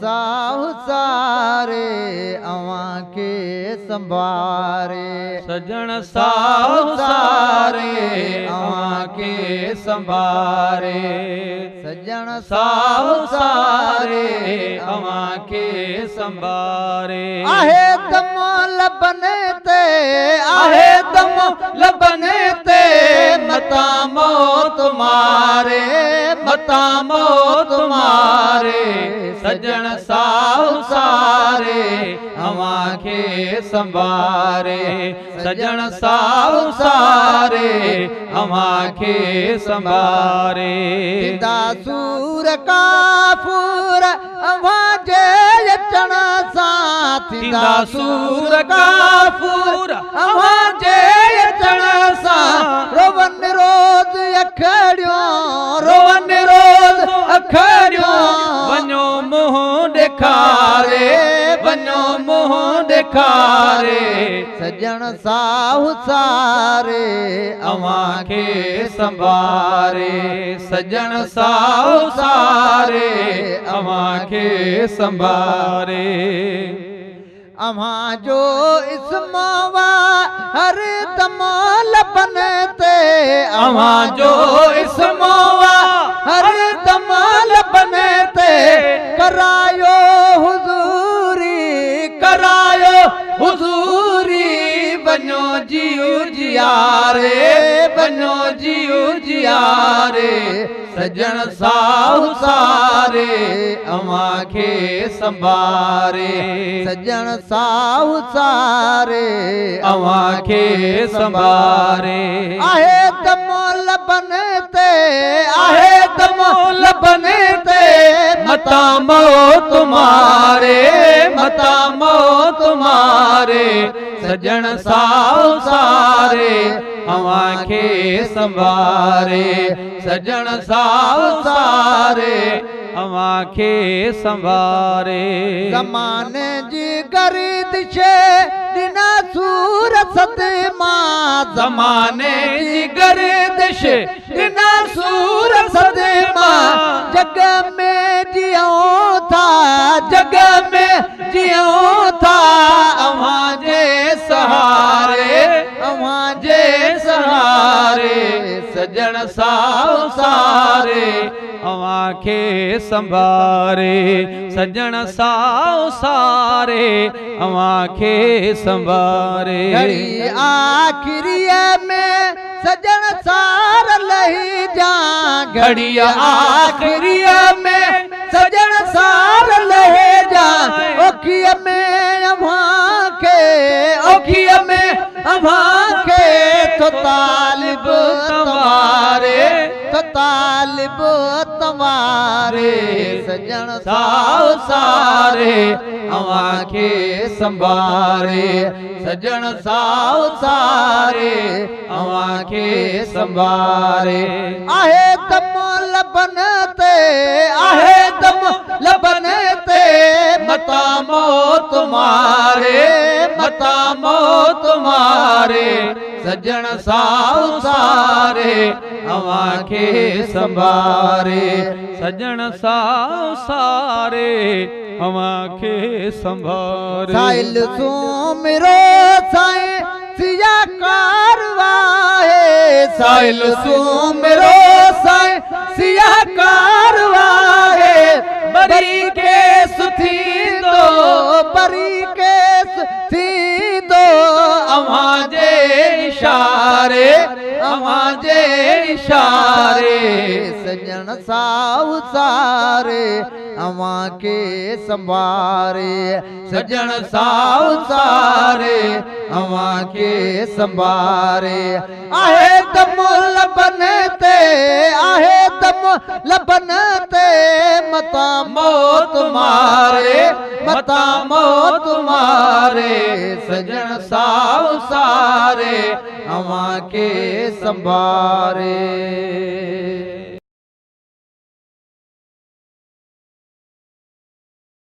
साहु सारे अवां के संभारे सजण साहु सारे अवां के संभारे सजण साहु सारे अवां के संभारे आहे दम लबने ते आहे दम लबने ते मता मौत मारे मता मौत मारे सजण साहु सारे अवां के संभारे सजण साहु सारे अवां के संभारे थींदा सूर काफूर अवां जे अचण सां थींदा सूर काफूर अवां जे अचण सां रोवन रोज़ अखड़ियों रोवन रोज़ अखड़ियों वञो मुंहुं ॾेखारे वञो मुंहुं ॾेखारे सजण साहु सारे अवां खे संभारे सजण साहु सारे अवां खे संभारे अवां जो इस्मवा हर दम लबन ते अवां जो इस्मवा हर दम लबन ते करायो हुजूरी करायो हुजूरी वञो जीउ जियारे वञो जीउ जियारे सजण साहु सारे अवां खे संभारे सजण साहु सारे अवां खे संभारे आहे दम लबन ते आहे दम लबन ते मता मौत मारे मता मौत मारे सजण साहु सारे अवां खे संभारे सजण साहु सारे अवां खे संभारे ज़माने जी गर्दिश ॾिना सूर सदमा ज़माने जी गर्दिश ॾिना सूर सदमा जग में जियूं था जग में जियूं था अवां जे सहारे अवां जे सहारे सजण साहु सारे अवां खे संभारे सजण साहु सारे अवां खे संभारे घड़ी आखिरीअ में सजण सार लही जा घड़ी आखिरीअ में सजण सार लहे जा ओखीअ में अवां खे ओखीअ में अवां खे तो तालिब तवारे तो तालिब तवारे सजण साहु सारे अवां खे संभारे सजण साहु सारे अवां खे संभारे आहे दम लबन ते आहे दम लबन ते मता मौत मारे मता मौत मारे सजण साहु सारे अवां खे संभारे सजण साहु सारे अवां खे संभारे साइल सुमिरो साईं सिया कारवाए साइल सुमिरो साईं सिया कारवाए बरी केस थींदो बरी केस थींदो अवां जे इशारे अवां जे इशारे सजण साहु सारे अवां के संभारे सजण साहु सारे अवां के संभारे आहे दम लबन ते आहे दम लबन ते मता मौत मारे मता मौत मारे सजण साहु सारे अवां के संभारे।